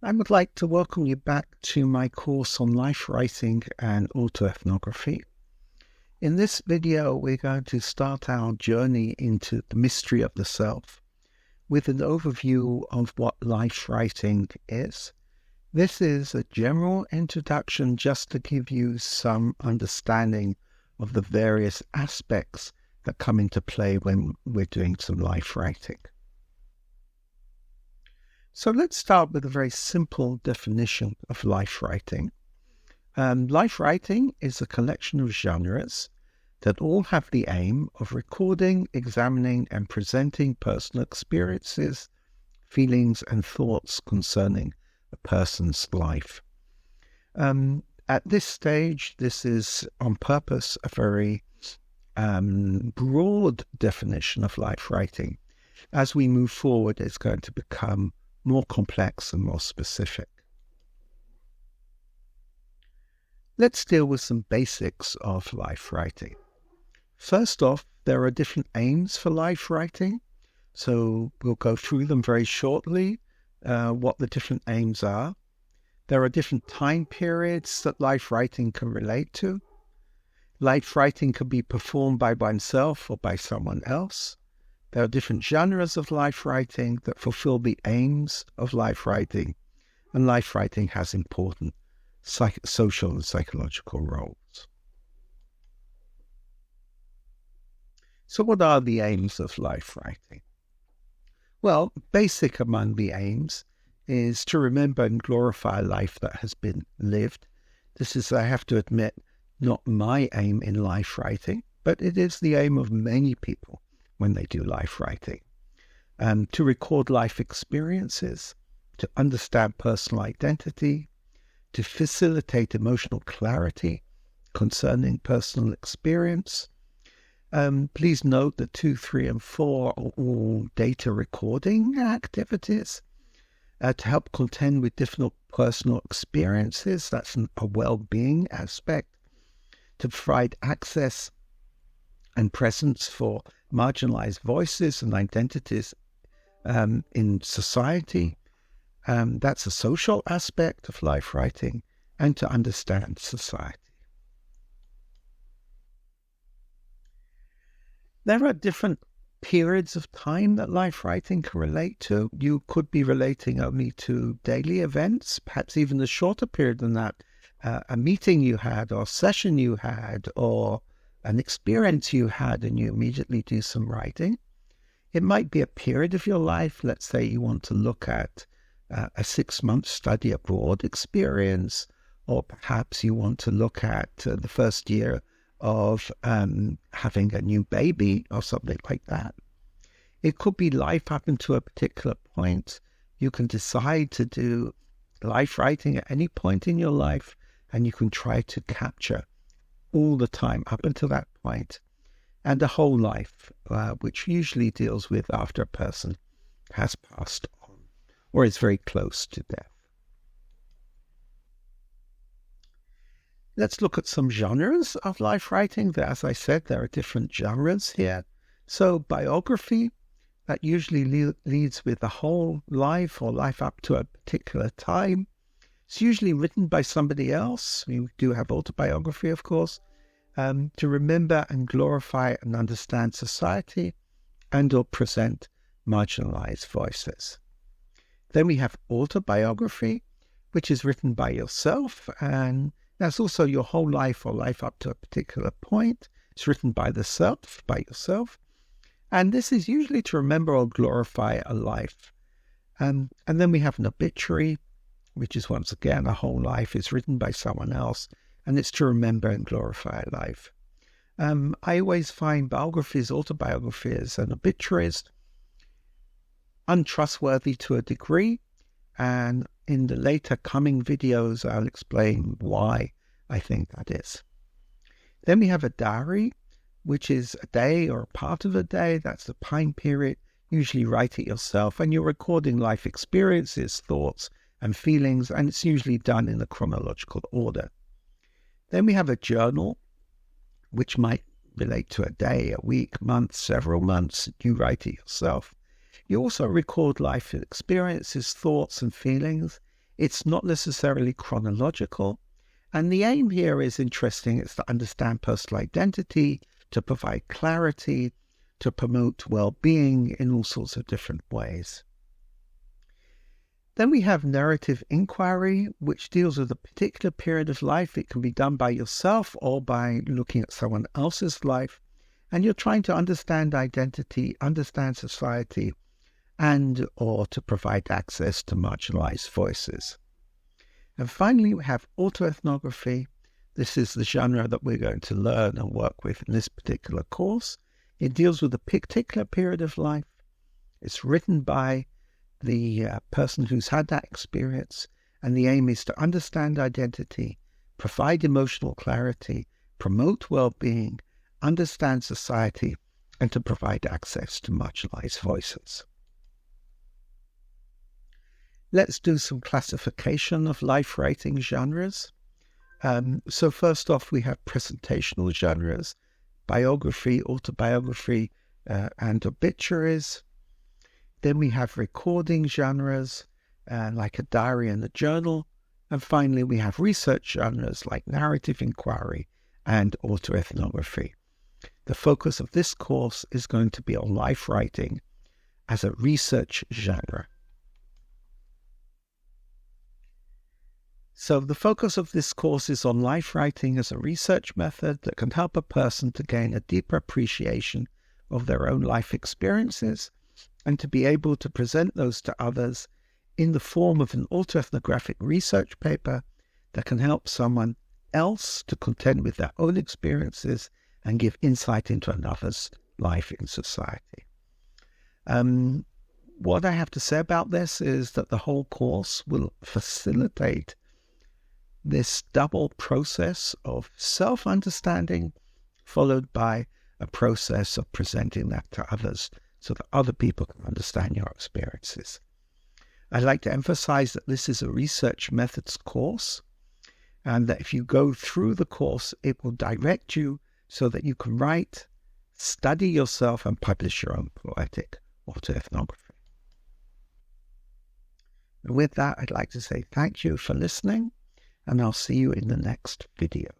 I would like to welcome you back to my course on life writing and autoethnography. In this video, we're going to start our journey into the mystery of the self with an overview of what life writing is. This is a general introduction just to give you some understanding of the various aspects that come into play when we're doing some life writing. So let's start with a very simple definition of life writing. Life writing is a collection of genres that all have the aim of recording, examining, and presenting personal experiences, feelings, and thoughts concerning a person's life. At this stage, this is on purpose a very broad definition of life writing. As we move forward, it's going to become more complex and more specific. Let's deal with some basics of life writing. First off, there are different aims for life writing. So we'll go through them very shortly, what the different aims are. There are different time periods that life writing can relate to. Life writing can be performed by oneself or by someone else. There are different genres of life writing that fulfill the aims of life writing, and life writing has important social and psychological roles. So what are the aims of life writing? Well, basic among the aims is to remember and glorify life that has been lived. This is, I have to admit, not my aim in life writing, but it is the aim of many people when they do life writing. To record life experiences, to understand personal identity, to facilitate emotional clarity concerning personal experience. Please note that 2, 3, and 4 are all data recording activities to help contend with difficult personal experiences. That's a well-being aspect. To provide access and presence for marginalized voices and identities in society. That's a social aspect of life writing, and to understand society. There are different periods of time that life writing can relate to. You could be relating only to daily events, perhaps even a shorter period than that, a meeting you had or a session you had or an experience you had, and you immediately do some writing. It might be a period of your life. Let's say you want to look at a 6-month study abroad experience, or perhaps you want to look at the first year of having a new baby or something like that. It could be life up until a particular point. You can decide to do life writing at any point in your life, and you can try to capture all the time up until that point, and a whole life, which usually deals with after a person has passed on or is very close to death. Let's look at some genres of life writing. As I said, there are different genres here. So biography, that usually leads with the whole life or life up to a particular time. It's usually written by somebody else. We do have autobiography, of course, to remember and glorify and understand society and or present marginalized voices. Then we have autobiography, which is written by yourself, and that's also your whole life or life up to a particular point. It's written by yourself. And this is usually to remember or glorify a life. And then we have an obituary, which is once again a whole life. It's written by someone else, and it's to remember and glorify life. I always find biographies, autobiographies, and obituaries untrustworthy to a degree, and in the later coming videos I'll explain why I think that is. Then we have a diary, which is a day or a part of a day. That's the time period. Usually write it yourself, and you're recording life experiences, thoughts, and feelings, and it's usually done in a chronological order. Then we have a journal, which might relate to a day, a week, month, several months. You write it yourself. You also record life experiences, thoughts, and feelings. It's not necessarily chronological. And the aim here is interesting. It's to understand personal identity, to provide clarity, to promote well-being in all sorts of different ways. Then we have narrative inquiry, which deals with a particular period of life. It can be done by yourself or by looking at someone else's life. And you're trying to understand identity, understand society, and or to provide access to marginalized voices. And finally, we have autoethnography. This is the genre that we're going to learn and work with in this particular course. It deals with a particular period of life. It's written by the person who's had that experience, and the aim is to understand identity, provide emotional clarity, promote well-being, understand society, and to provide access to marginalized voices. Let's do some classification of life writing genres. So first off, we have presentational genres, biography, autobiography, and obituaries. Then we have recording genres, like a diary and a journal. And finally, we have research genres like narrative inquiry and autoethnography. The focus of this course is going to be on life writing as a research genre. So the focus of this course is on life writing as a research method that can help a person to gain a deeper appreciation of their own life experiences and to be able to present those to others in the form of an autoethnographic research paper that can help someone else to contend with their own experiences and give insight into another's life in society. What I have to say about this is that the whole course will facilitate this double process of self-understanding followed by a process of presenting that to others so that other people can understand your experiences. I'd like to emphasize that this is a research methods course, and that if you go through the course, it will direct you so that you can write, study yourself, and publish your own poetic autoethnography. And with that, I'd like to say thank you for listening, and I'll see you in the next video.